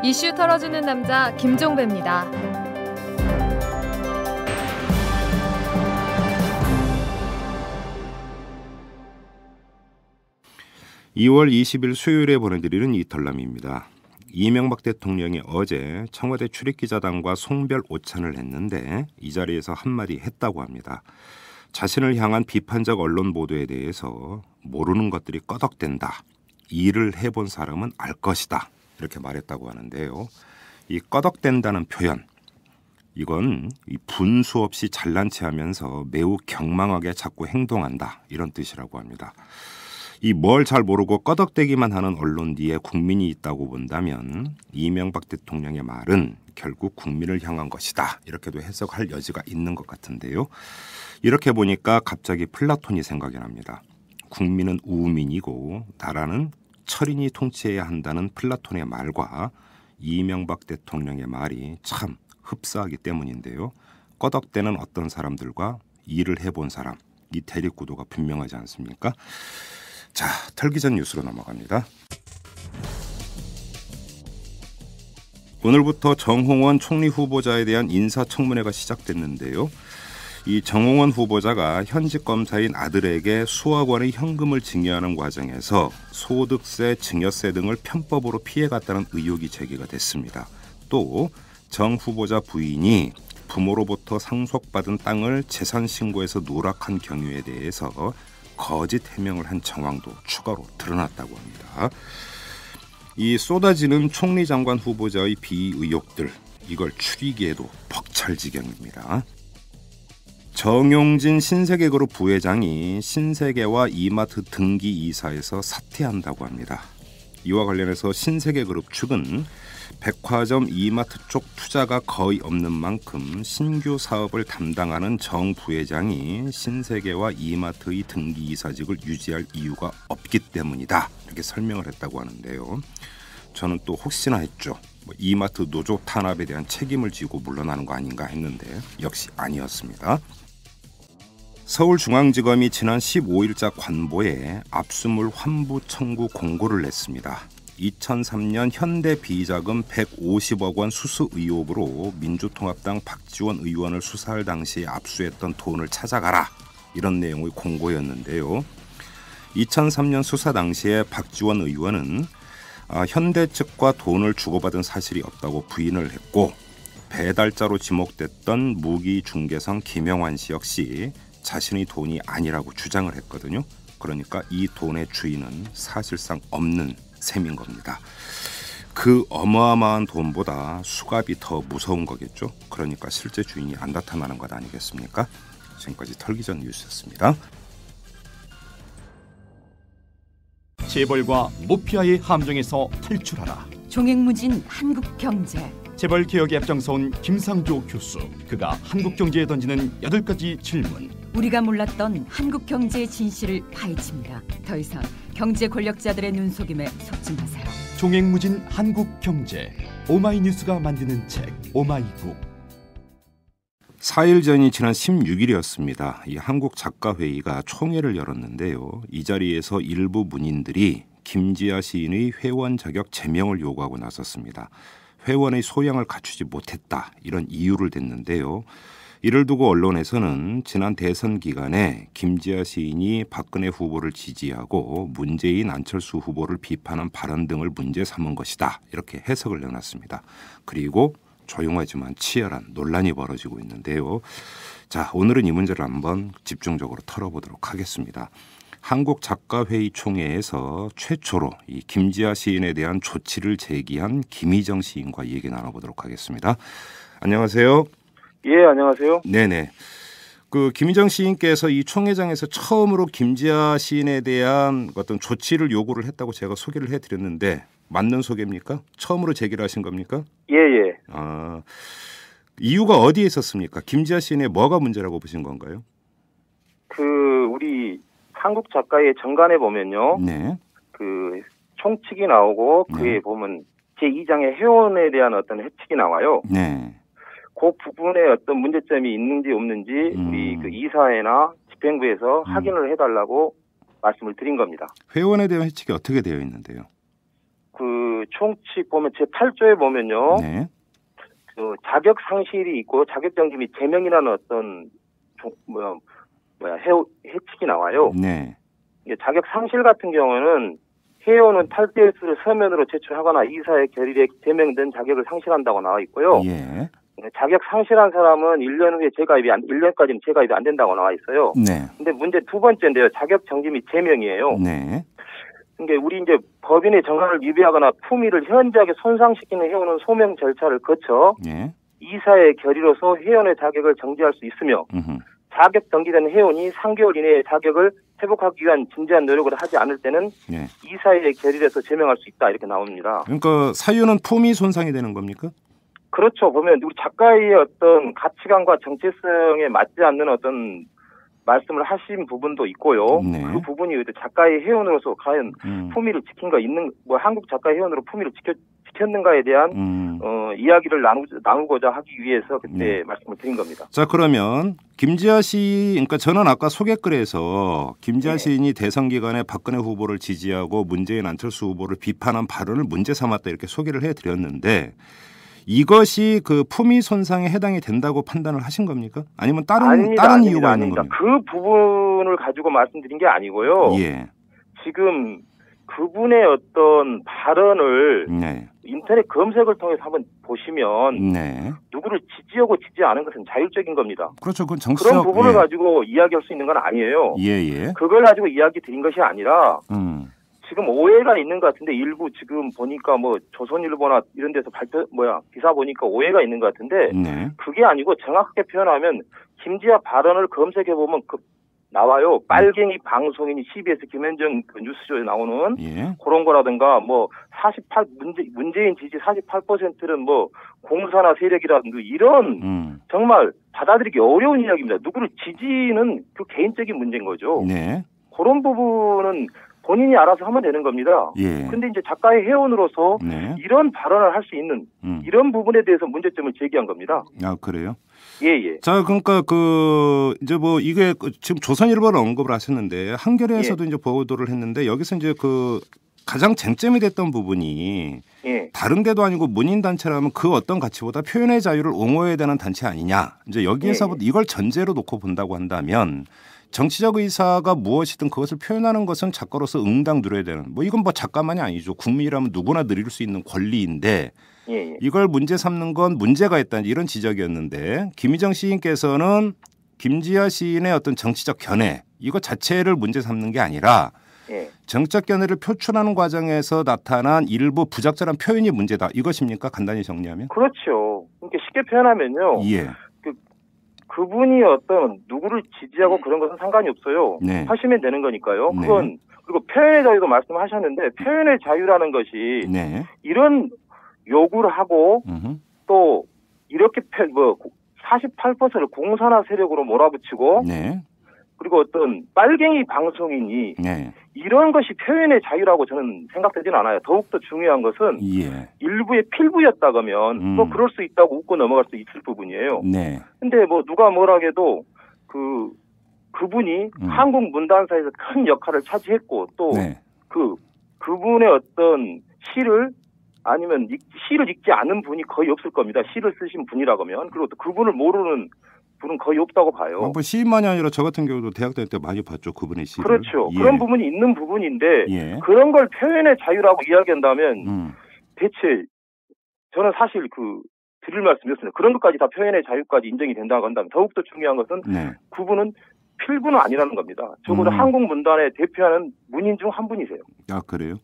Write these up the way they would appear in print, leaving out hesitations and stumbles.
이슈 털어주는 남자 김종배입니다. 2월 20일 수요일에 보내드리는 이털남입니다. 이명박 대통령이 어제 청와대 출입기자단과 송별 오찬을 했는데 이 자리에서 한마디 했다고 합니다. 자신을 향한 비판적 언론 보도에 대해서 모르는 것들이 꺼덕댄다. 일을 해본 사람은 알 것이다. 이렇게 말했다고 하는데요. 이 꺼덕댄다는 표현, 이건 분수 없이 잘난 체하면서 매우 경망하게 자꾸 행동한다. 이런 뜻이라고 합니다. 이 뭘 잘 모르고 꺼덕대기만 하는 언론 뒤에 국민이 있다고 본다면 이명박 대통령의 말은 결국 국민을 향한 것이다. 이렇게도 해석할 여지가 있는 것 같은데요. 이렇게 보니까 갑자기 플라톤이 생각이 납니다. 국민은 우민이고 나라는 철인이 통치해야 한다는 플라톤의 말과 이명박 대통령의 말이 참 흡사하기 때문인데요. 꺼덕대는 어떤 사람들과 일을 해본 사람, 이 대립구도가 분명하지 않습니까? 자, 털기 전 뉴스로 넘어갑니다. 오늘부터 정홍원 총리 후보자에 대한 인사청문회가 시작됐는데요. 이 정홍원 후보자가 현직 검사인 아들에게 수억 원의 현금을 증여하는 과정에서 소득세, 증여세 등을 편법으로 피해갔다는 의혹이 제기가 됐습니다. 또 정 후보자 부인이 부모로부터 상속받은 땅을 재산 신고에서 누락한 경위에 대해서 거짓 해명을 한 정황도 추가로 드러났다고 합니다. 이 쏟아지는 총리 장관 후보자의 비의혹들, 이걸 추리기에도 벅찰 지경입니다. 정용진 신세계그룹 부회장이 신세계와 이마트 등기 이사에서 사퇴한다고 합니다. 이와 관련해서 신세계그룹 측은 백화점 이마트 쪽 투자가 거의 없는 만큼 신규 사업을 담당하는 정 부회장이 신세계와 이마트의 등기 이사직을 유지할 이유가 없기 때문이다. 이렇게 설명을 했다고 하는데요. 저는 또 혹시나 했죠. 이마트 노조 탄압에 대한 책임을 지고 물러나는 거 아닌가 했는데 역시 아니었습니다. 서울중앙지검이 지난 15일자 관보에 압수물 환부 청구 공고를 냈습니다. 2003년 현대비자금 150억 원 수수 의혹으로 민주통합당 박지원 의원을 수사할 당시에 압수했던 돈을 찾아가라, 이런 내용의 공고였는데요. 2003년 수사 당시에 박지원 의원은 현대 측과 돈을 주고받은 사실이 없다고 부인을 했고, 배달자로 지목됐던 무기중개성 김영환 씨 역시 자신의 돈이 아니라고 주장을 했거든요. 그러니까 이 돈의 주인은 사실상 없는 셈인 겁니다. 그 어마어마한 돈보다 수갑이 더 무서운 거겠죠. 그러니까 실제 주인이 안 나타나는 것 아니겠습니까? 지금까지 털기 전 뉴스였습니다. 재벌과 모피아의 함정에서 탈출하라. 종횡무진 한국경제. 재벌 개혁에 앞장서온 김상조 교수. 그가 한국경제에 던지는 8가지 질문. 우리가 몰랐던 한국경제의 진실을 파헤칩니다. 더 이상 경제 권력자들의 눈속임에 속지 마세요. 종횡무진 한국경제. 오마이뉴스가 만드는 책 오마이북. 4일 전이 지난 16일이었습니다. 이 한국작가회의가 총회를 열었는데요. 이 자리에서 일부 문인들이 김지아 시인의 회원 자격 제명을 요구하고 나섰습니다. 회원의 소양을 갖추지 못했다, 이런 이유를 댔는데요. 이를 두고 언론에서는 지난 대선 기간에 김지아 시인이 박근혜 후보를 지지하고 문재인, 안철수 후보를 비판한 발언 등을 문제 삼은 것이다, 이렇게 해석을 내놨습니다. 그리고 조용하지만 치열한 논란이 벌어지고 있는데요. 자, 오늘은 이 문제를 한번 집중적으로 털어보도록 하겠습니다. 한국작가회의 총회에서 최초로 이 김지아 시인에 대한 조치를 제기한 김희정 시인과 얘기 나눠보도록 하겠습니다. 안녕하세요. 예, 안녕하세요. 네네. 그 김희정 시인께서 이 총회장에서 처음으로 김지아 시인에 대한 어떤 조치를 요구를 했다고 제가 소개를 해드렸는데 맞는 소개입니까? 처음으로 제기를 하신 겁니까? 예. 이유가 어디에 있었습니까? 김지아 시인의 뭐가 문제라고 보신 건가요? 우리 한국 작가의 정간에 보면요. 네. 그 총칙이 나오고 그에 네. 보면 제2장의 회원에 대한 어떤 해칙이 나와요. 네. 그 부분에 어떤 문제점이 있는지 없는지 우리 그 이사회나 집행부에서 확인을 해달라고 말씀을 드린 겁니다. 회원에 대한 해칙이 어떻게 되어 있는데요? 그 총칙 보면 제8조에 보면요. 네. 그 자격 상실이 있고 자격정지 및 제명이라는 어떤 해칙이 나와요. 네. 이게 자격 상실 같은 경우는 해오는 탈대수를 서면으로 제출하거나 이사의 결의에 제명된 자격을 상실한다고 나와 있고요. 예. 자격 상실한 사람은 1년 후에 1년까지는 재가입이 안 된다고 나와 있어요. 네. 근데 문제 두 번째인데요. 자격 정지 및 제명이에요. 네. 그러니까 우리 이제 법인의 정관을 위배하거나 품위를 현저하게 손상시키는 해오는 소명 절차를 거쳐 예. 이사의 결의로서 회원의 자격을 정지할 수 있으며 자격 정지된 회원이 3개월 이내에 자격을 회복하기 위한 진지한 노력을 하지 않을 때는 예. 이사의 결의로서 제명할 수 있다 이렇게 나옵니다. 그러니까 사유는 품위 손상이 되는 겁니까? 그렇죠. 보면 우리 작가의 어떤 가치관과 정체성에 맞지 않는 어떤 말씀을 하신 부분도 있고요. 네. 그 부분이 작가의 회원으로서 과연 품위를 지킨 거 있는 한국 작가의 회원으로 품위를 지켰는가에 대한 이야기를 나누고자 하기 위해서 그때 네. 말씀을 드린 겁니다. 자, 그러면 김지아 씨, 그러니까 저는 아까 소개글에서 김지아 네. 시인이 대선 기간에 박근혜 후보를 지지하고 문재인 안철수 후보를 비판한 발언을 문제 삼았다 이렇게 소개를 해드렸는데 이것이 그 품위 손상에 해당이 된다고 판단을 하신 겁니까? 아니면 다른 이유가 있는 겁니까? 그 부분을 가지고 말씀드린 게 아니고요. 예. 지금 그분의 어떤 발언을 네. 인터넷 검색을 통해서 한번 보시면 네. 누구를 지지하고 지지 않은 것은 자율적인 겁니다. 그렇죠. 그건 정치적 그런 부분을 가지고 이야기할 수 있는 건 아니에요. 예. 그걸 가지고 이야기 드린 것이 아니라 지금 오해가 있는 것 같은데 일부 지금 보니까 뭐 조선일보나 이런 데서 기사 보니까 오해가 있는 것 같은데 네. 그게 아니고 정확하게 표현하면 김지아 발언을 검색해 보면 나와요. 빨갱이 방송인이 CBS 김현정 그 뉴스쇼에 나오는 예. 그런 거라든가 뭐 문재인 지지 48%는 뭐 공사나 세력이라든가 이런 정말 받아들이기 어려운 이야기입니다. 누구를 지지는 그 개인적인 문제인 거죠. 네. 그런 부분은 본인이 알아서 하면 되는 겁니다. 예. 근데 이제 작가의 회원으로서 네. 이런 발언을 할 수 있는 이런 부분에 대해서 문제점을 제기한 겁니다. 아, 그래요? 예. 자, 그러니까 이제 뭐 이게 지금 조선일보를 언급을 하셨는데 한겨레에서도 이제 보도를 했는데 여기서 이제 가장 쟁점이 됐던 부분이 다른 데도 아니고 문인 단체라면 그 어떤 가치보다 표현의 자유를 옹호해야 되는 단체 아니냐. 이제 여기에서부터 이걸 전제로 놓고 본다고 한다면 정치적 의사가 무엇이든 그것을 표현하는 것은 작가로서 응당 누려야 되는 뭐 이건 뭐 작가만이 아니죠. 국민이라면 누구나 누릴 수 있는 권리인데 이걸 문제 삼는 건 문제가 있다 이런 지적이었는데 김희정 시인께서는 김지아 시인의 어떤 정치적 견해 이거 자체를 문제 삼는 게 아니라 정치적 견해를 표출하는 과정에서 나타난 일부 부적절한 표현이 문제다 이것입니까? 간단히 정리하면? 그렇죠. 그러니까 쉽게 표현하면요. 예. 그분이 어떤 누구를 지지하고 그런 것은 상관이 없어요. 네. 하시면 되는 거니까요. 네. 그건 그리고 표현의 자유도 말씀하셨는데 표현의 자유라는 것이 네. 이런 요구를 하고 또 이렇게 48%를 공산화 세력으로 몰아붙이고 네. 그리고 어떤 빨갱이 방송인이 네. 이런 것이 표현의 자유라고 저는 생각되지는 않아요. 더욱더 중요한 것은 일부의 필부였다 그러면 뭐 그럴 수 있다고 웃고 넘어갈 수 있을 부분이에요. 네. 근데 뭐 누가 뭐라 해도 그분이 한국 문단사에서 큰 역할을 차지했고 또 그분의 어떤 시를 아니면 시를 읽지 않은 분이 거의 없을 겁니다. 시를 쓰신 분이라고 하면 그리고 또 그분을 모르는 분은 거의 없다고 봐요. 뭐 시인만이 아니라 저 같은 경우도 대학 다닐 때 많이 봤죠. 그분의 시를. 그렇죠. 그런 부분이 있는 부분인데 그런 걸 표현의 자유라고 이야기한다면 대체 저는 사실 드릴 말씀이었습니다. 그런 것까지 다 표현의 자유까지 인정이 된다고 한다면 더욱더 중요한 것은 그분은 필부는 아니라는 겁니다. 적어도 한국 문단에 대표하는 문인 중 한 분이세요. 아, 그래요?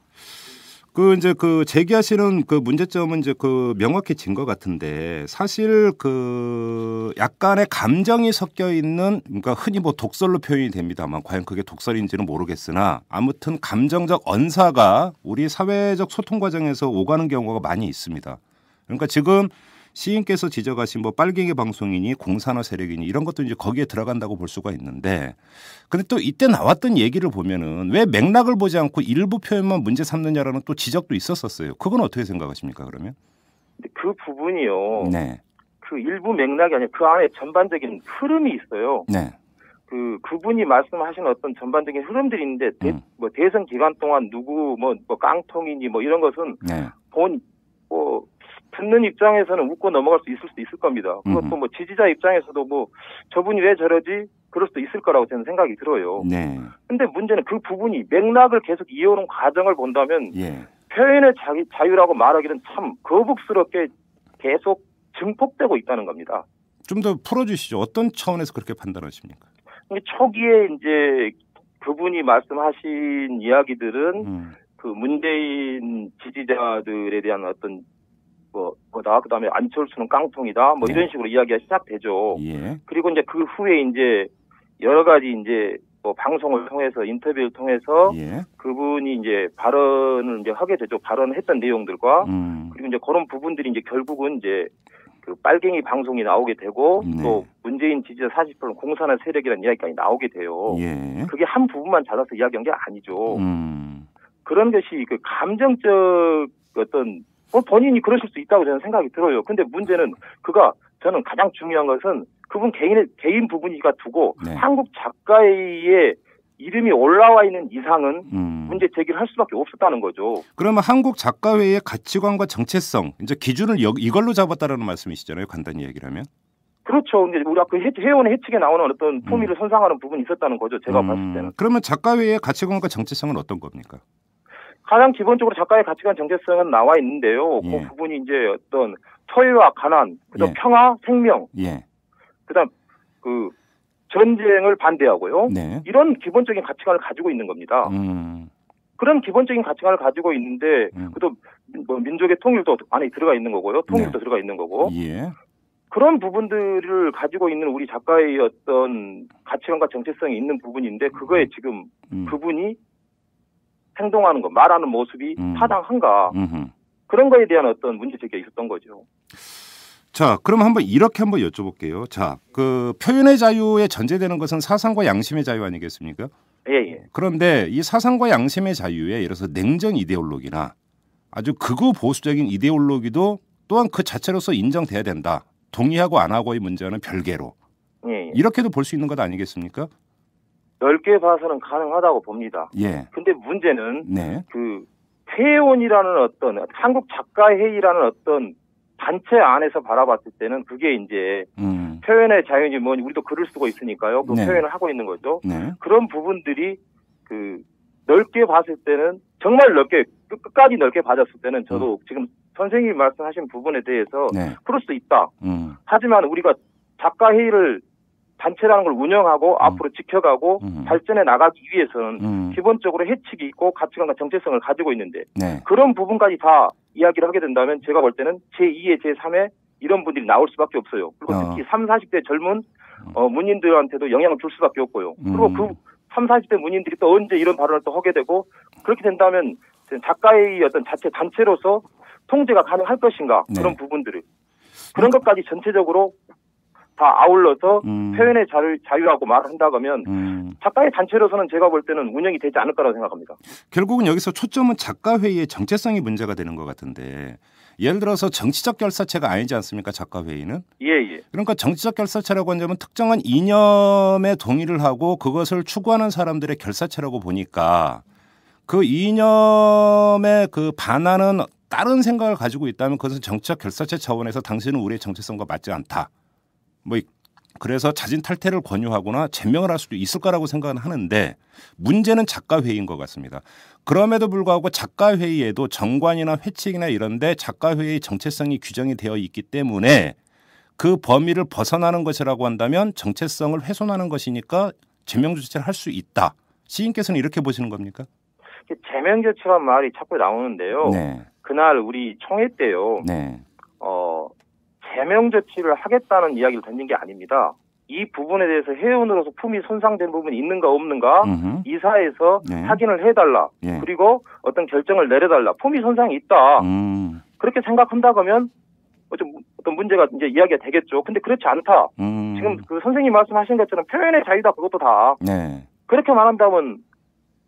이제 제기하시는 문제점은 이제 명확히 진 것 같은데 사실 약간의 감정이 섞여 있는 그러니까 흔히 뭐 독설로 표현이 됩니다만 과연 그게 독설인지는 모르겠으나 아무튼 감정적 언사가 우리 사회적 소통 과정에서 오가는 경우가 많이 있습니다. 그러니까 지금 시인께서 지적하신 뭐 빨갱이 방송인이 공산화 세력이니 이런 것도 이제 거기에 들어간다고 볼 수가 있는데 근데 또 이때 나왔던 얘기를 보면은 왜 맥락을 보지 않고 일부 표현만 문제 삼느냐라는 또 지적도 있었었어요. 그건 어떻게 생각하십니까 그러면? 그 부분이요. 네. 그 일부 맥락이 아니라 그 안에 전반적인 흐름이 있어요. 네. 그분이 말씀하신 어떤 전반적인 흐름들이 있는데 뭐 대선 기간 동안 누구 뭐 깡통이니 뭐 이런 것은 듣는 입장에서는 웃고 넘어갈 수 있을 수도 있을 겁니다. 그것도 뭐 지지자 입장에서도 뭐 저분이 왜 저러지? 그럴 수도 있을 거라고 저는 생각이 들어요. 네. 근데 문제는 그 부분이 맥락을 계속 이어오는 과정을 본다면 예. 표현의 자유라고 말하기는 참 거북스럽게 계속 증폭되고 있다는 겁니다. 좀 더 풀어주시죠. 어떤 차원에서 그렇게 판단하십니까? 초기에 이제 그분이 말씀하신 이야기들은 그 문재인 지지자들에 대한 어떤 그다음에 안철수는 깡통이다 뭐 이런 식으로 이야기가 시작되죠. 예. 그리고 이제 그 후에 이제 여러 가지 이제 방송을 통해서 인터뷰를 통해서 예. 그분이 이제 발언을 이제 하게 되죠. 발언을 했던 내용들과 그리고 이제 그런 부분들이 이제 결국은 이제 그 빨갱이 방송이 나오게 되고 네. 또 문재인 지지자 40%는 공산화 세력이라는 이야기까지 나오게 돼요. 예. 그게 한 부분만 잘라서 이야기한 게 아니죠. 그런 것이 그 감정적 어떤 본인이 그러실 수 있다고 저는 생각이 들어요. 근데 문제는 저는 가장 중요한 것은 그분 개인 부분이가 두고 네. 한국 작가의 이름이 올라와 있는 이상은 문제 제기를 할 수밖에 없었다는 거죠. 그러면 한국 작가회의 가치관과 정체성, 이제 기준을 이걸로 잡았다라는 말씀이시잖아요. 간단히 얘기를 하면. 그렇죠. 근데 우리가 그 회원의 해측에 나오는 어떤 품위를 손상하는 부분이 있었다는 거죠. 제가 봤을 때는. 그러면 작가회의 가치관과 정체성은 어떤 겁니까? 가장 기본적으로 작가의 가치관 정체성은 나와 있는데요. 예. 그 부분이 이제 어떤 처해와 가난, 그다음 예. 평화, 생명, 예. 그다음 그 전쟁을 반대하고요. 네. 이런 기본적인 가치관을 가지고 있는 겁니다. 그런 기본적인 가치관을 가지고 있는데 또 뭐 민족의 통일도 안에 들어가 있는 거고요. 통일도 네. 들어가 있는 거고. 예. 그런 부분들을 가지고 있는 우리 작가의 어떤 가치관과 정체성이 있는 부분인데 그거에 지금 그분이 행동하는 것, 말하는 모습이 타당한가. 그런 거에 대한 어떤 문제 제기가 있었던 거죠. 자, 그럼 이렇게 한번 여쭤볼게요. 자, 그 표현의 자유에 전제되는 것은 사상과 양심의 자유 아니겠습니까? 예. 그런데 이 사상과 양심의 자유에 예를 들어서 냉전 이데올로기나 아주 극우 보수적인 이데올로기도 또한 그 자체로서 인정돼야 된다. 동의하고 안 하고의 문제는 별개로. 예. 이렇게도 볼 수 있는 것 아니겠습니까? 넓게 봐서는 가능하다고 봅니다. 예. 근데 문제는 네. 그 회원이라는 어떤 한국 작가회의라는 어떤 단체 안에서 바라봤을 때는 그게 이제 표현의 자유인지 뭐니 우리도 글을 쓰고 있으니까요. 그 네. 표현을 하고 있는 거죠. 네. 그런 부분들이 그 넓게 봤을 때는 정말 넓게 끝까지 넓게 봐졌을 때는 저도 지금 선생님이 말씀하신 부분에 대해서 네. 그럴 수 있다. 하지만 우리가 작가회의를 단체라는 걸 운영하고 앞으로 지켜가고 발전해 나가기 위해서는 기본적으로 해측이 있고 가치관과 정체성을 가지고 있는데 네. 그런 부분까지 다 이야기를 하게 된다면 제가 볼 때는 제2의 제3의 이런 분들이 나올 수밖에 없어요. 그리고 특히 30, 40대 젊은 문인들한테도 영향을 줄 수밖에 없고요. 그리고 그 30, 40대 문인들이 또 언제 이런 발언을 또 하게 되고 그렇게 된다면 작가의 어떤 자체 단체로서 통제가 가능할 것인가 네. 그런 부분들을 그런 것까지 전체적으로 다 아울러서 표현의 자유라고 말한다고 하면 작가의 단체로서는 제가 볼 때는 운영이 되지 않을 거라고 생각합니다. 결국은 여기서 초점은 작가회의의 정체성이 문제가 되는 것 같은데 예를 들어서 정치적 결사체가 아니지 않습니까? 작가회의는? 예. 그러니까 정치적 결사체라고 한다면 특정한 이념에 동의를 하고 그것을 추구하는 사람들의 결사체라고 보니까 그 이념에 그 반하는 다른 생각을 가지고 있다면 그것은 정치적 결사체 차원에서 당신은 우리의 정체성과 맞지 않다. 뭐 그래서 자진 탈퇴를 권유하거나 제명을 할 수도 있을 거라고 생각은 하는데 문제는 작가회의인 것 같습니다. 그럼에도 불구하고 작가회의에도 정관이나 회칙이나 이런 데 작가회의 정체성이 규정이 되어 있기 때문에 그 범위를 벗어나는 것이라고 한다면 정체성을 훼손하는 것이니까 제명 조치를 할 수 있다. 시인께서는 이렇게 보시는 겁니까? 제명 조치란 말이 자꾸 나오는데요. 네. 그날 우리 총회 때요. 네. 제명 조치를 하겠다는 이야기를 던진 게 아닙니다. 이 부분에 대해서 회원으로서 품위 손상된 부분이 있는가 없는가 이사에서 네. 확인을 해달라. 예. 그리고 어떤 결정을 내려달라. 품위 손상이 있다. 그렇게 생각한다고 하면 어떤 문제가 이제 이야기가 되겠죠. 근데 그렇지 않다. 지금 그 선생님 말씀하신 것처럼 표현의 자유다 그것도 다. 네. 그렇게 말한다면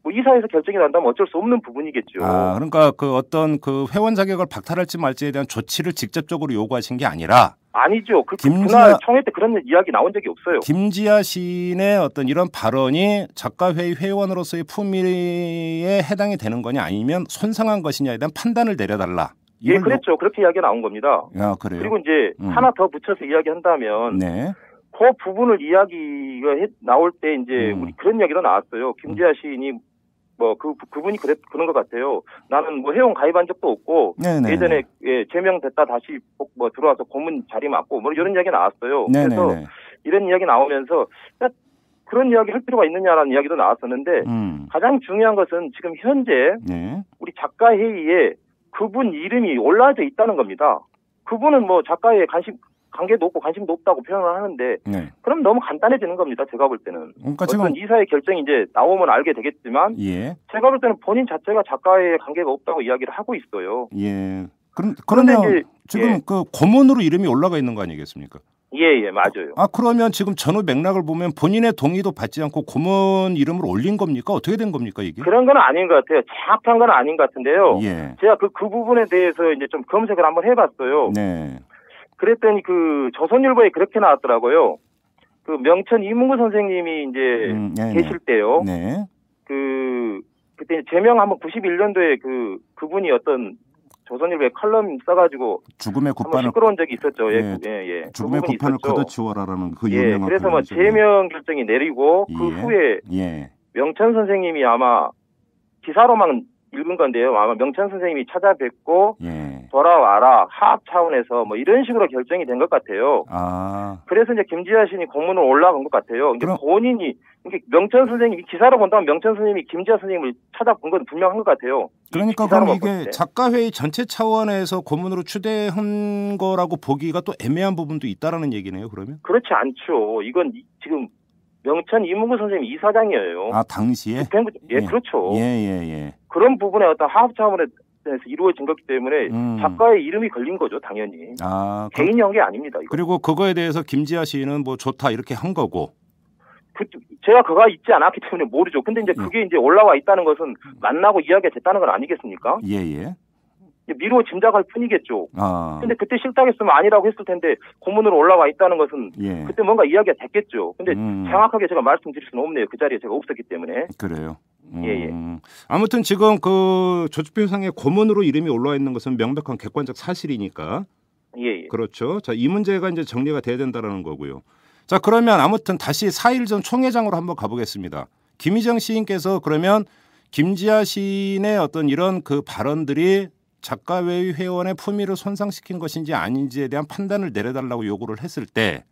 뭐 이사에서 결정이 난다면 어쩔 수 없는 부분이겠죠. 그러니까 그 어떤 그 회원 자격을 박탈할지 말지에 대한 조치를 직접적으로 요구하신 게 아니라 아니죠. 그날 총회 때 그런 이야기 나온 적이 없어요. 김지아 시인의 어떤 이런 발언이 작가회의 회원으로서의 품위에 해당이 되는 거냐 아니면 손상한 것이냐에 대한 판단을 내려달라. 예, 그랬죠. 그렇게 이야기가 나온 겁니다. 야, 그래요? 그리고 이제 하나 더 붙여서 이야기한다면 네. 그 부분을 이야기가 나올 때 이제 우리 그런 이야기도 나왔어요. 김지아 시인이 뭐 그분이 그런 것 같아요. 나는 뭐 회원 가입한 적도 없고 네네. 예전에 제명됐다 다시 뭐 들어와서 고문 자리 맡고 뭐 이런 이야기 나왔어요. 네네네. 그래서 이런 이야기 나오면서 그런 이야기 할 필요가 있느냐라는 이야기도 나왔었는데 가장 중요한 것은 지금 현재 네. 우리 작가 회의에 그분 이름이 올라져 있다는 겁니다. 그분은 뭐 작가에 관계도 없고 관심도 없다고 표현을 하는데 네. 그럼 너무 간단해지는 겁니다. 제가 볼 때는. 그러니까 지금 이사의 결정이 이제 나오면 알게 되겠지만 예. 제가 볼 때는 본인 자체가 작가에 관계가 없다고 이야기를 하고 있어요. 예. 그러면 이제, 지금 예. 그 고문으로 이름이 올라가 있는 거 아니겠습니까? 예, 맞아요. 그러면 지금 전후 맥락을 보면 본인의 동의도 받지 않고 고문 이름을 올린 겁니까? 어떻게 된 겁니까, 이게? 그런 건 아닌 것 같아요. 정확한 건 아닌 것 같은데요. 예. 제가 그 부분에 대해서 이제 좀 검색을 한번 해봤어요. 네. 그랬더니 그 조선일보에 그렇게 나왔더라고요. 그 명천 이문구 선생님이 이제 계실 때요. 네. 그때 제명 한번 91년도에 그분이 어떤 조선일보에 칼럼 써가지고 죽음의 굿판을 시끄러운 적이 있었죠. 예. 죽음의 굿판을 걷어치워라라는 그 유명한 그래서 뭐 제명 결정이 내리고 그 후에 명천 선생님이 아마 기사로만 읽은 건데요. 아마 명천 선생님이 찾아뵙고 돌아와라 하합 차원에서 뭐 이런 식으로 결정이 된 것 같아요. 그래서 이제 김지아 시인이 공문을 올라간 것 같아요. 근데 본인이 명천 선생님이 기사로 본다면 명천 선생님이 김지아 선생님을 찾아본 건 분명한 것 같아요. 그러니까 그럼 이게 작가회의 전체 차원에서 고문으로 추대한 거라고 보기가 또 애매한 부분도 있다라는 얘기네요. 그러면? 그렇지 않죠. 이건 지금 명천 이문구 선생님이 이사장이에요. 당시에? 예, 그렇죠. 예. 그런 부분에 어떤 하합 차원에서 이루어진 거기 때문에 작가의 이름이 걸린 거죠, 당연히. 개인이 한 게 아닙니다. 이거. 그리고 그거에 대해서 김지아 시인은 뭐 좋다 이렇게 한 거고. 제가 그가 있지 않았기 때문에 모르죠. 근데 이제 그게 이제 올라와 있다는 것은 만나고 이야기가 됐다는 건 아니겠습니까? 예. 미루어 짐작할 뿐이겠죠. 근데 그때 싫다고 했으면 아니라고 했을 텐데 고문으로 올라와 있다는 것은 그때 뭔가 이야기가 됐겠죠. 근데 정확하게 제가 말씀드릴 수는 없네요. 그 자리에 제가 없었기 때문에. 그래요. 예. 아무튼 지금 그 조직표상에 고문으로 이름이 올라와 있는 것은 명백한 객관적 사실이니까. 예. 그렇죠. 자, 이 문제가 이제 정리가 돼야 된다라는 거고요. 자, 그러면 아무튼 다시 4일 전 총회장으로 한번 가보겠습니다. 김희정 시인께서 그러면 김지아 시인의 어떤 이런 그 발언들이 작가회의 회원의 품위를 손상시킨 것인지 아닌지에 대한 판단을 내려달라고 요구를 했을 때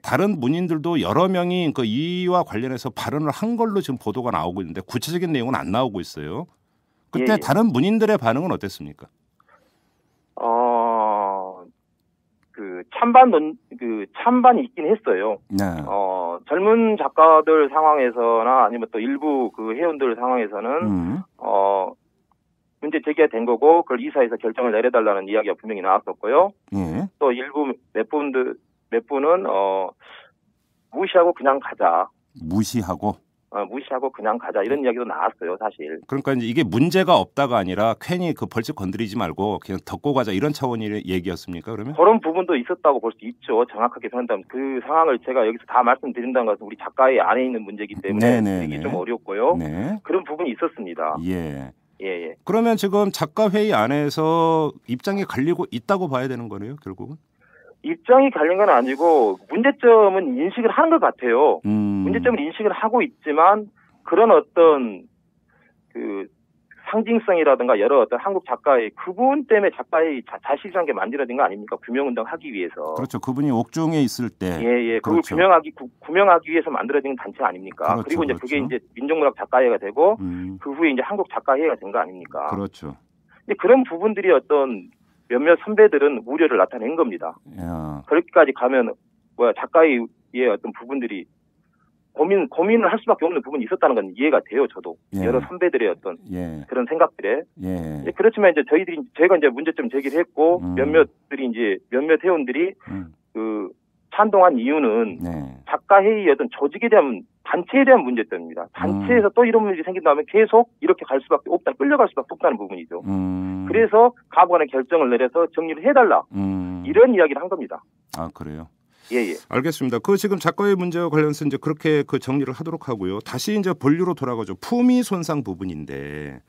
다른 문인들도 여러 명이 그 이와 관련해서 발언을 한 걸로 지금 보도가 나오고 있는데 구체적인 내용은 안 나오고 있어요. 그때 다른 문인들의 반응은 어땠습니까? 찬반이 있긴 했어요. 네. 젊은 작가들 상황에서나 아니면 또 일부 그 회원들 상황에서는 문제 제기가 된 거고 그걸 이사에서 결정을 내려달라는 이야기가 분명히 나왔었고요. 또 일부 몇 분은 무시하고 그냥 가자. 무시하고 그냥 가자 이런 이야기도 나왔어요, 사실. 그러니까 이제 이게 문제가 없다가 아니라 괜히 그 벌칙 건드리지 말고 그냥 덮고 가자 이런 차원의 얘기였습니까, 그러면? 그런 부분도 있었다고 볼 수 있죠. 정확하게 표현한다면 그 상황을 제가 여기서 다 말씀드린다는 것은 우리 작가의 안에 있는 문제이기 때문에 이게 좀 어렵고요. 그런 부분이 있었습니다. 예. 그러면 지금 작가회의 안에서 입장이 갈리고 있다고 봐야 되는 거네요, 결국은? 입장이 갈린 건 아니고 문제점은 인식을 하는 것 같아요. 문제점은 인식을 하고 있지만 그런 어떤 그 상징성이라든가 여러 어떤 한국 작가의 그분 때문에 작가의 자식이라는 게 만들어진 거 아닙니까? 규명운동 하기 위해서. 그렇죠. 그분이 옥중에 있을 때. 그걸 규명하기 위해서 만들어진 단체 아닙니까? 그리고 이제 그게 이제 민족문학 작가회가 되고 그 후에 이제 한국 작가회가 된 거 아닙니까? 그렇죠. 근데 그런 부분들이 어떤 몇몇 선배들은 우려를 나타낸 겁니다. 그렇게까지 가면 작가의 어떤 부분들이 고민을 할 수밖에 없는 부분이 있었다는 건 이해가 돼요. 저도 여러 선배들의 어떤 그런 생각들에 그렇지만 이제 제가 이제 문제점 제기를 했고 몇몇 회원들이 그 찬동한 이유는 작가회의 어떤 조직에 대한 단체에 대한 문제점입니다. 단체에서 또 이런 문제가 생긴다면 계속 이렇게 갈 수밖에 없다, 끌려갈 수밖에 없다는 부분이죠. 그래서 가부간의 결정을 내려서 정리를 해달라. 이런 이야기를 한 겁니다. 그래요? 예. 알겠습니다. 그 지금 작가의 문제와 관련해서 이제 그렇게 그 정리를 하도록 하고요. 다시 이제 본류로 돌아가죠. 품위 손상 부분인데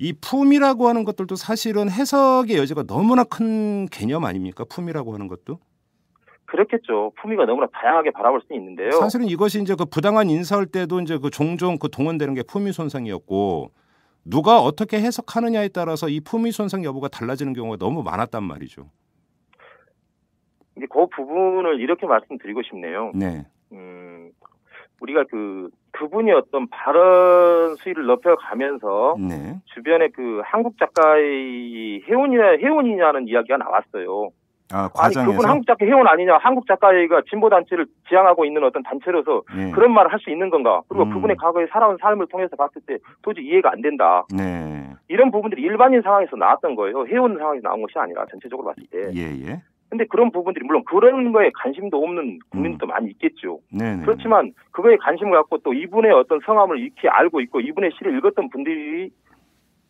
이 품이라고 하는 것들도 사실은 해석의 여지가 너무나 큰 개념 아닙니까? 품이라고 하는 것도? 그렇겠죠. 품위가 너무나 다양하게 바라볼 수 있는데요. 사실은 이것이 이제 그 부당한 인사할 때도 이제 그 종종 그 동원되는 게 품위 손상이었고 누가 어떻게 해석하느냐에 따라서 이 품위 손상 여부가 달라지는 경우가 너무 많았단 말이죠. 이제 그 부분을 이렇게 말씀드리고 싶네요. 네. 우리가 그분이 어떤 발언 수위를 높여가면서 네. 주변에 그 한국 작가의 회원이냐는 이야기가 나왔어요. 과정에서? 아니 그분 한국 작가 회원 아니냐? 한국 작가회가 진보 단체를 지향하고 있는 어떤 단체로서 그런 말을 할 수 있는 건가? 그리고 그분의 과거에 살아온 삶을 통해서 봤을 때 도저히 이해가 안 된다. 네. 이런 부분들이 일반인 상황에서 나왔던 거예요. 회원 상황에서 나온 것이 아니라 전체적으로 봤을 때. 예. 근데 그런 부분들이 물론 그런 거에 관심도 없는 국민도 많이 있겠죠. 네네. 그렇지만 그거에 관심을 갖고 또 이분의 어떤 성함을 익히 알고 있고 이분의 시를 읽었던 분들이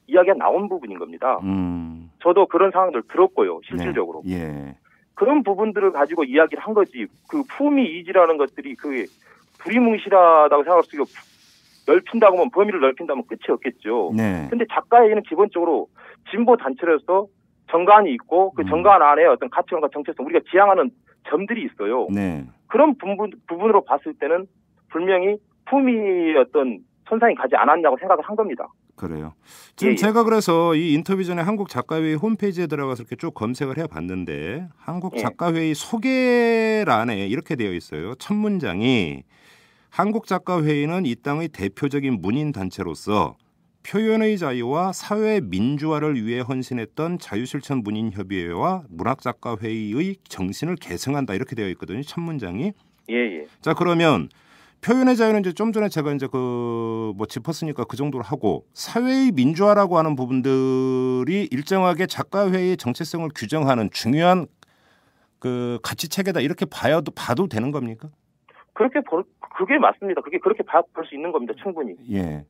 이야기가 나온 부분인 겁니다. 저도 그런 상황들 들었고요. 실질적으로. 네. 예. 그런 부분들을 가지고 이야기를 한 거지. 그 품위 이지라는 것들이 그 두리뭉실하다고 생각할 수 있고 넓힌다고 하면 범위를 넓힌다면 끝이 없겠죠. 네. 근데 작가에게는 기본적으로 진보 단체로서 정관이 있고 그 정관 안에 어떤 가치관과 정체성 우리가 지향하는 점들이 있어요. 네. 그런 부분으로 봤을 때는 분명히 품위의 어떤 손상이 가지 않았냐고 생각을 한 겁니다. 그래요. 지금 제가 그래서 이 인터뷰 전에 한국 작가회의 홈페이지에 들어가서 이렇게 쭉 검색을 해봤는데 한국 작가회의 소개란에 이렇게 되어 있어요. 첫 문장이 한국 작가회의는 이 땅의 대표적인 문인 단체로서 표현의 자유와 사회 민주화를 위해 헌신했던 자유실천 문인협의회와 문학작가회의의 정신을 계승한다 이렇게 되어 있거든요. 첫 문장이. 예. 자 그러면 표현의 자유는 이제 좀 전에 제가 이제 뭐 짚었으니까 그 정도로 하고 사회의 민주화라고 하는 부분들이 일정하게 작가회의의 정체성을 규정하는 중요한 그 가치 체계다 이렇게 봐도 되는 겁니까? 그게 맞습니다. 그렇게 볼 수 있는 겁니다. 충분히. 예.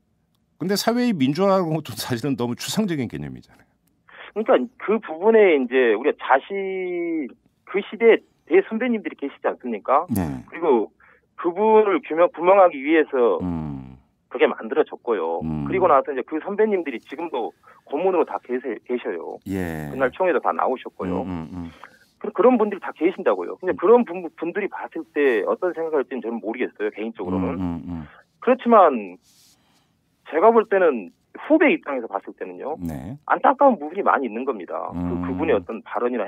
근데 사회의 민주화라는 것도 사실은 너무 추상적인 개념이잖아요. 그러니까 그 부분에 이제 우리가 그 시대에 대선배님들이 계시지 않습니까? 네. 그리고 그분을 구명하기 위해서 그게 만들어졌고요. 그리고 나서 이제 그 선배님들이 지금도 고문으로 다 계셔요. 예. 그날 총회도 다 나오셨고요. 그런 분들이 다 계신다고요. 근데 그런 분들이 봤을 때 어떤 생각을 할지는 저는 모르겠어요. 개인적으로는. 그렇지만 제가 볼 때는 후배 입장에서 봤을 때는요. 네. 안타까운 부분이 많이 있는 겁니다. 그분의 어떤 발언이나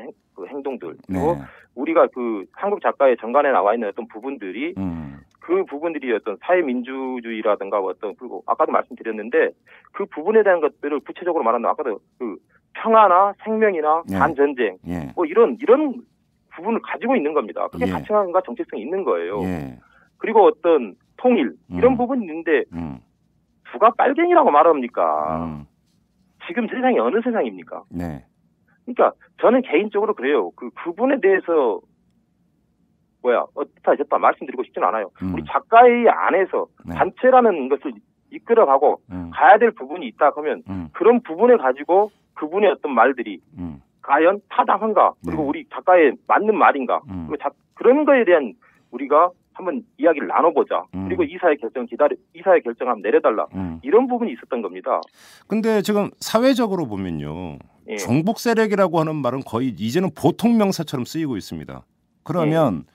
행동들. 그리고 우리가 그 한국 작가의 정관에 나와 있는 어떤 부분들이 그 부분들이 어떤 사회민주주의라든가 어떤 그리고 아까도 말씀드렸는데 그 부분에 대한 것들을 구체적으로 말한다면 아까도 그 평화나 생명이나 반전쟁 뭐 이런 부분을 가지고 있는 겁니다. 그게 가치관과 정체성이 있는 거예요. 그리고 어떤 통일 이런 부분이 있는데 누가 빨갱이라고 말합니까? 지금 세상이 어느 세상입니까? 네. 그러니까 저는 개인적으로 그래요. 그분에 대해서 어떻다 말씀드리고 싶지는 않아요. 우리 작가의 안에서 단체라는 것을 이끌어가고 가야 될 부분이 있다 하면 그런 부분을 가지고 그분의 어떤 말들이 과연 타당한가? 그리고 우리 작가의 맞는 말인가? 그리고 그런 거에 대한 우리가 한번 이야기를 나눠보자. 그리고 이사의 결정 한번 내려달라. 이런 부분이 있었던 겁니다. 근데 지금 사회적으로 보면요. 종북 세력이라고 하는 말은 거의 이제는 보통 명사처럼 쓰이고 있습니다. 그러면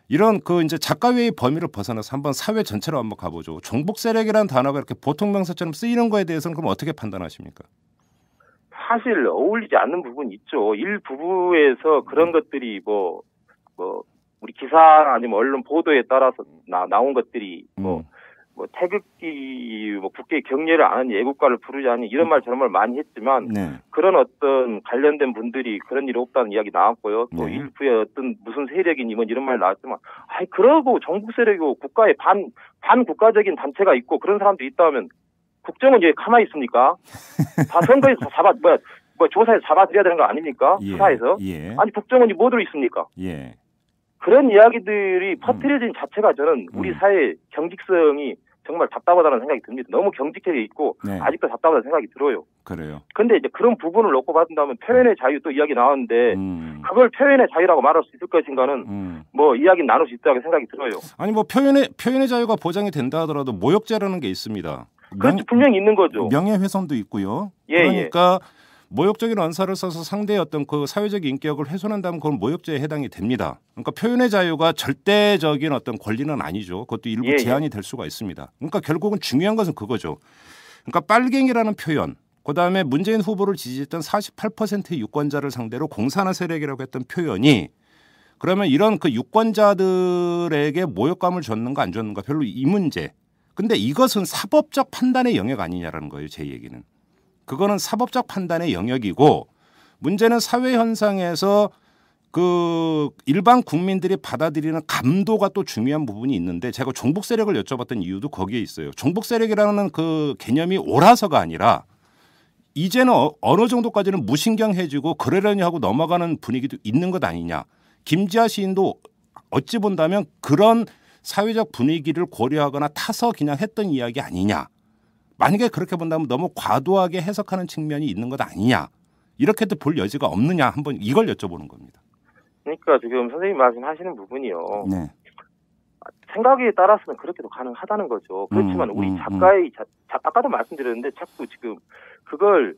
이런 이제 작가회의 범위를 벗어나서 한번 사회 전체로 한번 가보죠. 종북 세력이라는 단어가 이렇게 보통 명사처럼 쓰이는 거에 대해서는 그럼 어떻게 판단하십니까? 사실 어울리지 않는 부분이 있죠. 일부에서 그런 것들이 우리 기사 아니면 언론 보도에 따라서 나온 것들이 태극기 국계 경례를 안 하니 애국가를 부르지 않니 이런 말 저런 말 많이 했지만 그런 어떤 관련된 분들이 그런 일이 없다는 이야기 나왔고요. 또 일부의 어떤 무슨 세력이니 이런 말 나왔지만 그러고 정부 세력이고 국가의 반국가적인 단체가 있고 그런 사람들이 있다면 국정은 왜 가만히 있습니까? 다 선거에서 조사해서 잡아드려야 되는 거 아닙니까? 수사에서. 아니 국정원이 뭐 들어있습니까? 그런 이야기들이 퍼뜨려진 자체가 저는 우리 사회의 경직성이 정말 답답하다는 생각이 듭니다. 너무 경직해 있고 아직도 답답하다는 생각이 들어요. 그래요. 근데 이제 그런 부분을 놓고 받는다면 표현의 자유 또 이야기 나왔는데 그걸 표현의 자유라고 말할 수 있을 것인가는 이야기 나눌 수 있다고 생각이 들어요. 아니 표현의 자유가 보장이 된다 하더라도 모욕죄라는 게 있습니다. 그렇죠. 분명히 있는 거죠. 명예훼손도 있고요. 그러니까 모욕적인 언사를 써서 상대의 어떤 그 사회적 인격을 훼손한다면 그건 모욕죄에 해당이 됩니다. 그러니까 표현의 자유가 절대적인 어떤 권리는 아니죠. 그것도 일부 제한이 될 수가 있습니다. 그러니까 결국은 중요한 것은 그거죠. 그러니까 빨갱이라는 표현, 그다음에 문재인 후보를 지지했던 48%의 유권자를 상대로 공산화 세력이라고 했던 표현이 그러면 이런 그 유권자들에게 모욕감을 줬는가 안 줬는가 별로 이 문제. 근데 이것은 사법적 판단의 영역 아니냐라는 거예요. 제 얘기는. 그거는 사법적 판단의 영역이고 문제는 사회 현상에서 그 일반 국민들이 받아들이는 감도가 또 중요한 부분이 있는데 제가 종북 세력을 여쭤봤던 이유도 거기에 있어요. 종북 세력이라는 그 개념이 옳아서가 아니라 이제는 어느 정도까지는 무신경해지고 그러려니 하고 넘어가는 분위기도 있는 것 아니냐. 김지아 시인도 어찌 본다면 그런 사회적 분위기를 고려하거나 타서 그냥 했던 이야기 아니냐. 만약에 그렇게 본다면 너무 과도하게 해석하는 측면이 있는 것 아니냐. 이렇게도 볼 여지가 없느냐. 한번 이걸 여쭤보는 겁니다. 그러니까 지금 선생님 말씀하시는 부분이요. 생각에 따라서는 그렇게도 가능하다는 거죠. 그렇지만 우리 작가의 아까도 말씀드렸는데 자꾸 지금 그걸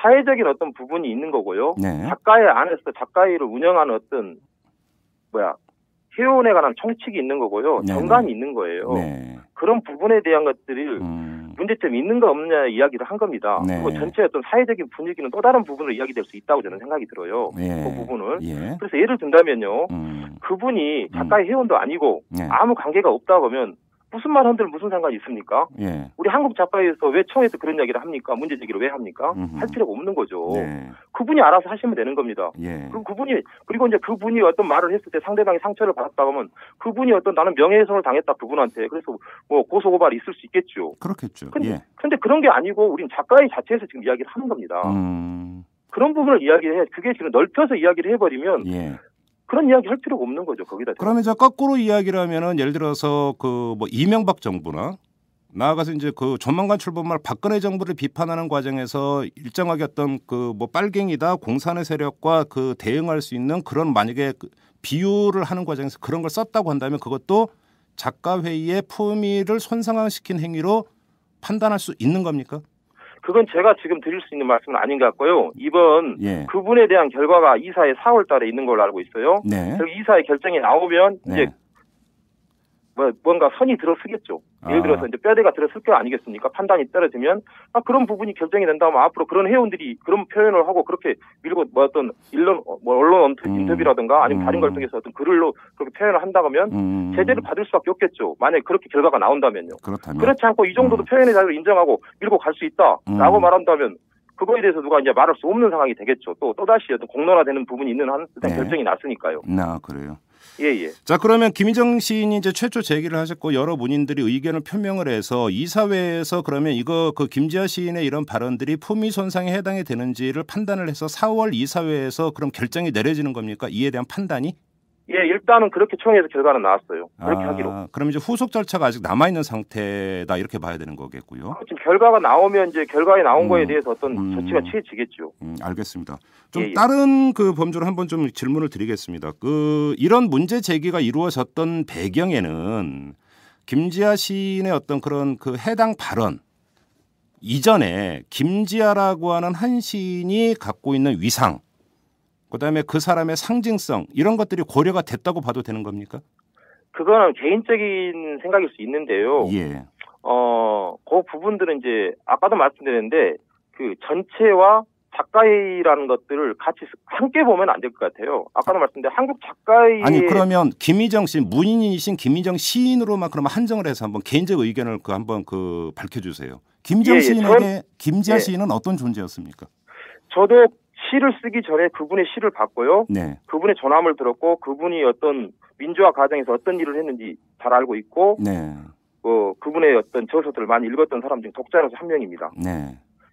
사회적인 어떤 부분이 있는 거고요. 작가의 안에서 작가회를 운영하는 어떤 회원에 관한 총칙이 있는 거고요. 정관이 있는 거예요. 그런 부분에 대한 것들이 문제점이 있는가 없느냐 이야기를 한 겁니다. 그리고 전체 어떤 사회적인 분위기는 또 다른 부분으로 이야기될 수 있다고 저는 생각이 들어요. 그 부분을. 그래서 예를 든다면요. 그분이 작가의 회원도 아니고 아무 관계가 없다 보면 무슨 말 한들 무슨 상관이 있습니까? 우리 한국 작가에서 왜 청에서 그런 이야기를 합니까? 문제 제기를 왜 합니까? 할 필요가 없는 거죠. 그분이 알아서 하시면 되는 겁니다. 그리고 이제 그분이 어떤 말을 했을 때 상대방이 상처를 받았다고 하면 그분이 어떤 나는 명예훼손을 당했다 그분한테 그래서 뭐 고소고발이 있을 수 있겠죠. 그렇겠죠. 근데 그런 게 아니고 우린 작가의 자체에서 지금 이야기를 하는 겁니다. 그런 부분을 이야기해 그게 지금 넓혀서 이야기를 해버리면 그런 이야기 할 필요가 없는 거죠. 거기다. 그러면 이제 거꾸로 이야기를 하면은 예를 들어서 그 뭐 이명박 정부나 나아가서 이제 그 조만간 출범할 박근혜 정부를 비판하는 과정에서 일정하게 어떤 그 뭐 빨갱이다 공산의 세력과 그 대응할 수 있는 그런 만약에 그 비유를 하는 과정에서 그런 걸 썼다고 한다면 그것도 작가 회의의 품위를 손상시킨 행위로 판단할 수 있는 겁니까? 그건 제가 지금 드릴 수 있는 말씀은 아닌 것 같고요. 이번 그분에 대한 결과가 이사회 4월 달에 있는 걸로 알고 있어요. 그리고 이사회 결정이 나오면 이제 뭔가 선이 들어서겠죠. 예를 들어서 이제 뼈대가 들어설 거 아니겠습니까? 판단이 떨어지면 그런 부분이 결정이 된다면 앞으로 그런 회원들이 그런 표현을 하고 그렇게 밀고 어떤 언론 인터뷰라든가 아니면 다른 걸 통해서 어떤 글로 그렇게 표현을 한다고 하면 제재를 받을 수밖에 없겠죠. 만약에 그렇게 결과가 나온다면요. 그렇지 않고 이 정도도 표현의 자유를 인정하고 밀고 갈 수 있다라고 말한다면 그거에 대해서 누가 이제 말할 수 없는 상황이 되겠죠. 또다시 어떤 공론화되는 부분이 있는 한 결정이 났으니까요. 그래요. 자, 그러면 김희정 시인이 이제 최초 제기를 하셨고 여러 문인들이 의견을 표명을 해서 이사회에서 그러면 이거 그 김지아 시인의 이런 발언들이 품위 손상에 해당이 되는지를 판단을 해서 4월 이사회에서 그럼 결정이 내려지는 겁니까? 이에 대한 판단이? 일단은 그렇게 총회에서 결과는 나왔어요. 그렇게 하기로. 그럼 이제 후속 절차가 아직 남아있는 상태다 이렇게 봐야 되는 거겠고요. 지금 결과가 나오면 이제 결과에 나온 거에 대해서 어떤 조치가 취해지겠죠. 알겠습니다. 좀 다른 그 범주로 한번 좀 질문을 드리겠습니다. 이런 문제 제기가 이루어졌던 배경에는 김지아 시인의 어떤 그런 그 해당 발언 이전에 김지아라고 하는 한 시인이 갖고 있는 위상 그다음에 그 사람의 상징성 이런 것들이 고려가 됐다고 봐도 되는 겁니까? 그거는 개인적인 생각일 수 있는데요. 그 부분들은 이제 아까도 말씀드렸는데 그 전체와 작가회의라는 것들을 같이 함께 보면 안 될 것 같아요. 아까도 말씀드린 한국 작가회의 그러면 김희정 씨 문인이신 김희정 시인으로만 그러면 한정을 해서 한번 개인적 의견을 한번 밝혀주세요. 김희정 시인에게 김지아 시인은 어떤 존재였습니까? 저도 시를 쓰기 전에 그분의 시를 봤고요. 그분의 전함을 들었고 그분이 어떤 민주화 과정에서 어떤 일을 했는지 잘 알고 있고 그분의 어떤 저서들을 많이 읽었던 사람 중 독자로서 한 명입니다.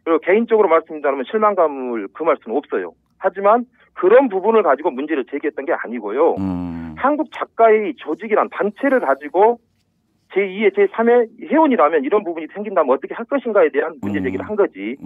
그리고 개인적으로 말씀드리자면 실망감을 금할 수는 없어요. 하지만 그런 부분을 가지고 문제를 제기했던 게 아니고요. 한국 작가의 조직이란 단체를 가지고 제2의 제3의 회원이라면 이런 부분이 생긴다면 어떻게 할 것인가에 대한 문제 제기를 한 거지.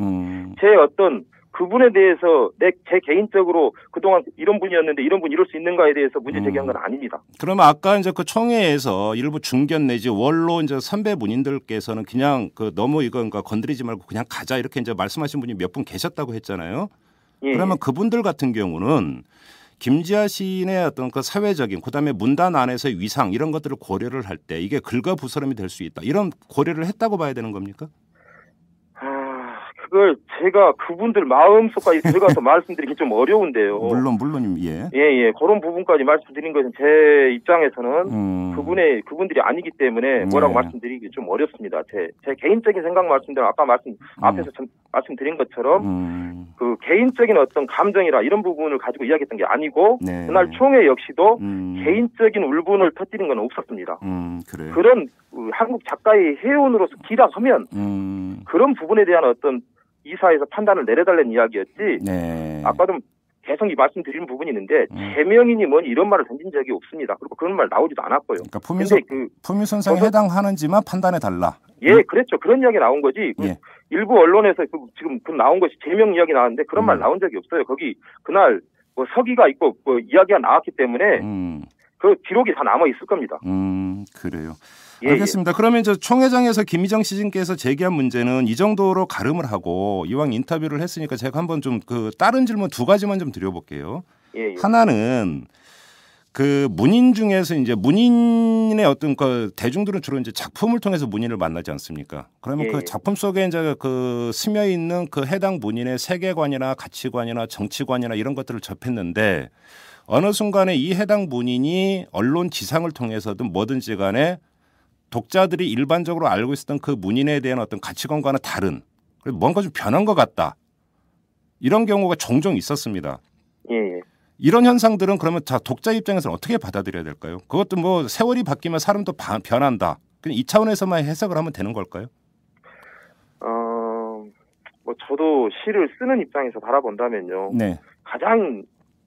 제 어떤 그분에 대해서 제 개인적으로 그동안 이런 분이었는데 이런 분 이럴 수 있는가에 대해서 문제 제기한 건 아닙니다. 그러면 아까 이제 그 총회에서 일부 중견 내지 원로 이제 선배 문인들께서는 그냥 그 너무 이거 그러니까 건드리지 말고 그냥 가자 이렇게 이제 말씀하신 분이 몇 분 계셨다고 했잖아요. 예. 그러면 그분들 같은 경우는 김지아 시인의 어떤 그 사회적인 그다음에 문단 안에서의 위상 이런 것들을 고려를 할 때 이게 긁어부스럼이 될 수 있다. 이런 고려를 했다고 봐야 되는 겁니까? 그걸 제가 그분들 마음속까지 들어가서 말씀드리기 좀 어려운데요. 물론 예. 예. 그런 부분까지 말씀드린 것은 제 입장에서는 그분들이 아니기 때문에 뭐라고 말씀드리기 좀 어렵습니다. 제 개인적인 생각 말씀드리면 아까 앞에서 말씀드린 것처럼 그 개인적인 어떤 감정이라 이런 부분을 가지고 이야기했던 게 아니고 그날 총회 역시도 개인적인 울분을 터뜨린 건 없었습니다. 그래요. 그런 한국 작가의 해운으로서 기량하면 그런 부분에 대한 어떤 이사에서 판단을 내려달라는 이야기였지. 아까도 계속 말씀드리는 부분이 있는데 제명이니 뭐니 이런 말을 던진 적이 없습니다. 그리고 그런 말 나오지도 않았고요. 그러니까 품위손상에 해당하는지만 판단해 달라. 예, 그랬죠. 그런 이야기 나온 거지. 일부 언론에서 지금 나온 것이 제명 이야기 나왔는데 그런 말 나온 적이 없어요. 거기 그날 뭐 서기가 있고 뭐 이야기가 나왔기 때문에 그 기록이 다 남아 있을 겁니다. 그래요. 알겠습니다. 그러면 저 총회장에서 김희정 시진께서 제기한 문제는 이 정도로 가름을 하고 이왕 인터뷰를 했으니까 제가 한번 좀 그 다른 질문 두 가지만 좀 드려볼게요. 하나는 그 문인 중에서 이제 문인의 어떤 그 대중들은 주로 이제 작품을 통해서 문인을 만나지 않습니까? 그러면 그 작품 속에 이제 그 스며 있는 그 해당 문인의 세계관이나 가치관이나 정치관이나 이런 것들을 접했는데 어느 순간에 이 해당 문인이 언론 지상을 통해서든 뭐든지 간에 독자들이 일반적으로 알고 있었던 그 문인에 대한 어떤 가치관과는 다른 뭔가 좀 변한 것 같다. 이런 경우가 종종 있었습니다. 이런 현상들은 그러면 독자 입장에서는 어떻게 받아들여야 될까요? 그것도 뭐 세월이 바뀌면 사람도 변한다. 그냥 이 차원에서만 해석을 하면 되는 걸까요? 뭐 저도 시를 쓰는 입장에서 바라본다면요. 가장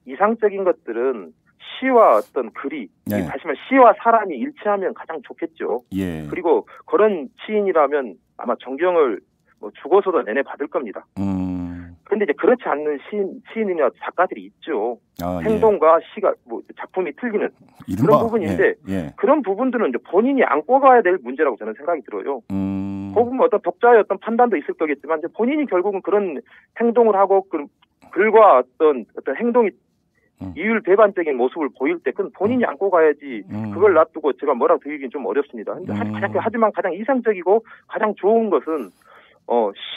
이상적인 것들은 시와 어떤 글이 다시 말해 시와 사람이 일치하면 가장 좋겠죠. 그리고 그런 시인이라면 아마 존경을 뭐 죽어서도 내내 받을 겁니다. 그런데 이제 그렇지 않는 시인이나 작가들이 있죠. 행동과 시가 뭐 작품이 틀리는 그런 부분인데 그런 부분들은 이제 본인이 안고 가야 될 문제라고 저는 생각이 들어요. 그 부분 어떤 독자의 어떤 판단도 있을 거겠지만 이제 본인이 결국은 그런 행동을 하고 그 글과 어떤 행동이 이율배반적인 모습을 보일 때 그건 본인이 안고 가야지 그걸 놔두고 제가 뭐라고 드리긴 좀 어렵습니다. 하지만 가장 이상적이고 가장 좋은 것은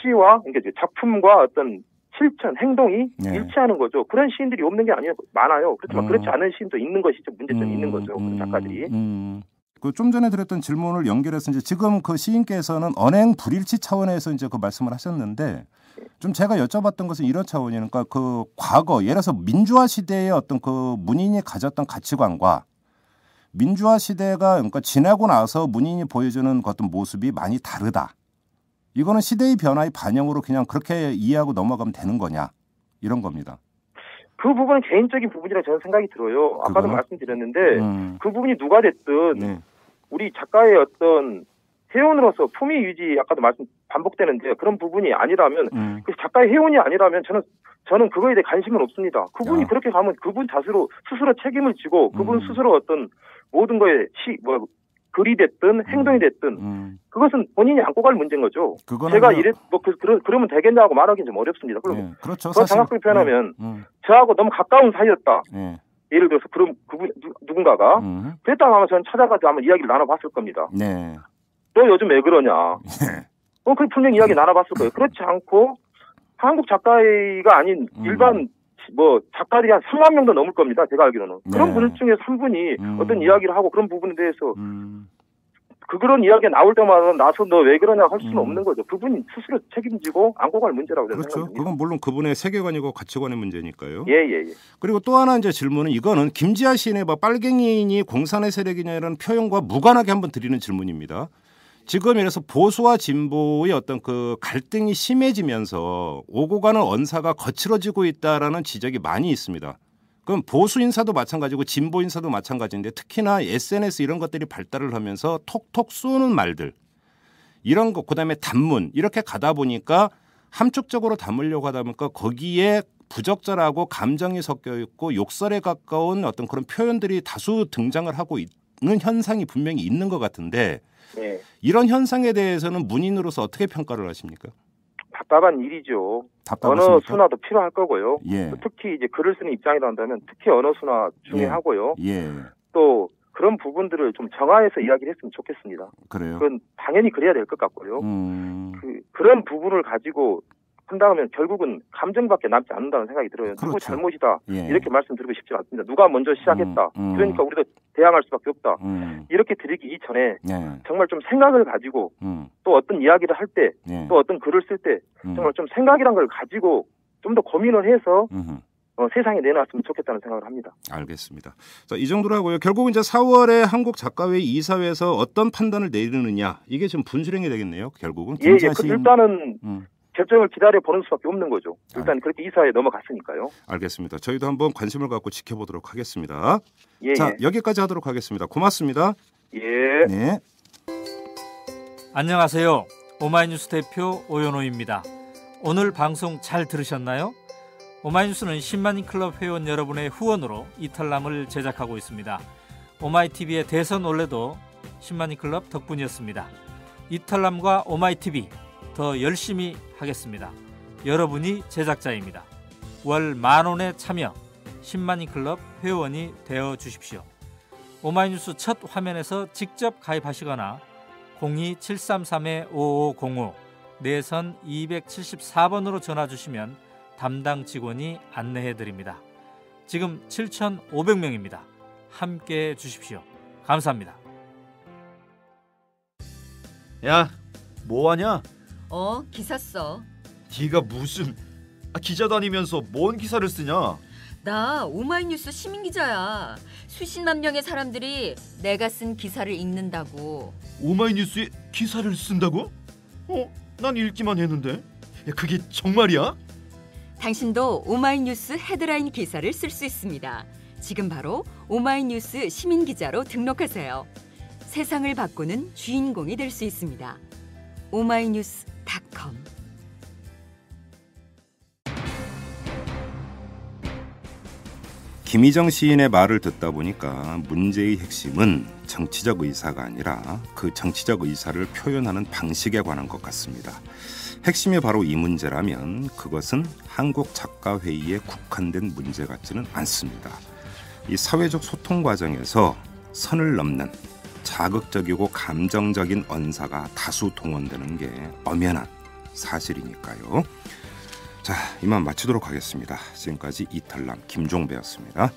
시와 그러니까 작품과 어떤 실천, 행동이 일치하는 거죠. 그런 시인들이 없는 게 아니에요. 많아요. 그렇지만 그렇지 않은 시인도 있는 것이죠. 문제점이 있는 거죠. 그런 작가들이. 그 좀 전에 드렸던 질문을 연결해서 이제 지금 그 시인께서는 언행 불일치 차원에서 이제 그 말씀을 하셨는데 좀 제가 여쭤봤던 것은 이런 차원이니까 그러니까 그 과거 예를 들어서 민주화 시대의 어떤 그 문인이 가졌던 가치관과 민주화 시대가 그러니까 지나고 나서 문인이 보여주는 어떤 모습이 많이 다르다. 이거는 시대의 변화의 반영으로 그냥 그렇게 이해하고 넘어가면 되는 거냐 이런 겁니다. 그 부분은 개인적인 부분이라고 저는 생각이 들어요. 아까도 말씀드렸는데 그 부분이 누가 됐든 우리 작가의 어떤 회원으로서 품위 유지 아까도 반복되는데 그런 부분이 아니라면 그 작가의 회원이 아니라면 저는 그거에 대해 관심은 없습니다. 그분이 그렇게 가면 그분 스스로 책임을 지고 그분 스스로 어떤 모든 거에 글이 됐든 행동이 됐든 그것은 본인이 안고 갈 문제인 거죠. 제가 그러면 되겠냐고 말하기는 좀 어렵습니다. 그럼 그렇죠. 그걸 정확하게 표현하면 저하고 너무 가까운 사이였다. 예를 들어서 그럼 그분 누군가가 그랬다고 하면 저는 찾아가서 한번 이야기를 나눠봤을 겁니다. 너 요즘 왜 그러냐? 그 분명히 이야기 나눠봤을 거예요. 그렇지 않고 한국 작가가 아닌 일반 작가들이 한 3만 명도 넘을 겁니다. 제가 알기로는. 그런 분 중에서 한 분이 어떤 이야기를 하고 그런 부분에 대해서 그런 이야기가 나올 때마다 나서 너 왜 그러냐 할 수는 없는 거죠. 그분이 스스로 책임지고 안고 갈 문제라고 저는 생각합니다. 그건 물론 그분의 세계관이고 가치관의 문제니까요. 예. 그리고 또 하나 이제 질문은 이거는 김지아 시인의 빨갱이인이 공산의 세력이냐라는 표현과 무관하게 한번 드리는 질문입니다. 지금 이래서 보수와 진보의 어떤 그 갈등이 심해지면서 오고 가는 언사가 거칠어지고 있다라는 지적이 많이 있습니다. 그럼 보수 인사도 마찬가지고 진보 인사도 마찬가지인데 특히나 SNS 이런 것들이 발달을 하면서 톡톡 쏘는 말들 이런 거 그다음에 단문 이렇게 가다 보니까 함축적으로 담으려고 하다 보니까 거기에 부적절하고 감정이 섞여 있고 욕설에 가까운 어떤 그런 표현들이 다수 등장을 하고 있는 현상이 분명히 있는 것 같은데 네. 이런 현상에 대해서는 문인으로서 어떻게 평가를 하십니까? 답답한 일이죠. 답답하십니까? 언어 순화도 필요할 거고요. 예. 특히 이제 글을 쓰는 입장이라 한다면 특히 언어 순화 중요하고요. 예. 또 그런 부분들을 좀 정화해서 이야기를 했으면 좋겠습니다. 그래요? 그건 당연히 그래야 될 것 같고요. 그런 부분을 가지고 한다면 결국은 감정밖에 남지 않는다는 생각이 들어요. 그렇죠. 누구 잘못이다 예. 이렇게 말씀드리고 싶지 않습니다. 누가 먼저 시작했다. 그러니까 우리도 대항할 수밖에 없다. 이렇게 드리기 이전에 예. 정말 좀 생각을 가지고 또 어떤 이야기를 할 때 또 어떤 글을 쓸 때 정말 좀 생각이란 걸 가지고 좀 더 고민을 해서 세상에 내놨으면 좋겠다는 생각을 합니다. 알겠습니다. 자, 이 정도로 하고요. 결국 이제 4월에 한국작가회의 이사회에서 어떤 판단을 내리느냐 이게 지금 분수령이 되겠네요. 결국은. 예, 일단은 결정을 기다려 보는 수밖에 없는 거죠. 일단 그렇게 이사회에 넘어갔으니까요. 알겠습니다. 저희도 한번 관심을 갖고 지켜보도록 하겠습니다. 예, 자, 여기까지 하도록 하겠습니다. 고맙습니다. 예. 네. 안녕하세요. 오마이뉴스 대표 오연호입니다. 오늘 방송 잘 들으셨나요? 오마이뉴스는 10만인 클럽 회원 여러분의 후원으로 이탈남을 제작하고 있습니다. 오마이TV의 대선 올레도 10만인 클럽 덕분이었습니다. 이탈남과 오마이TV 더 열심히 하겠습니다. 여러분이 제작자입니다. 월 10,000원에 참여 10만인 클럽 회원이 되어 주십시오. 오마이뉴스 첫 화면에서 직접 가입하시거나 02-733-5505 내선 274번으로 전화 주시면 담당 직원이 안내해드립니다. 지금 7,500명입니다. 함께해 주십시오. 감사합니다. 야, 뭐하냐? 기사 써. 네가 무슨 기자 다니면서 뭔 기사를 쓰냐? 나 오마이뉴스 시민기자야. 수십만 명의 사람들이 내가 쓴 기사를 읽는다고. 오마이뉴스에 기사를 쓴다고? 난 읽기만 했는데. 야, 그게 정말이야? 당신도 오마이뉴스 헤드라인 기사를 쓸 수 있습니다. 지금 바로 오마이뉴스 시민기자로 등록하세요. 세상을 바꾸는 주인공이 될 수 있습니다. oma이뉴스.com. 김희정 시인의 말을 듣다 보니까 문제의 핵심은 정치적 의사가 아니라 그 정치적 의사를 표현하는 방식에 관한 것 같습니다. 핵심이 바로 이 문제라면 그것은 한국작가회의에 국한된 문제 같지는 않습니다. 이 사회적 소통 과정에서 선을 넘는 자극적이고 감정적인 언사가 다수 동원되는 게 엄연한 사실이니까요. 자, 이만 마치도록 하겠습니다. 지금까지 이탈남 김종배였습니다.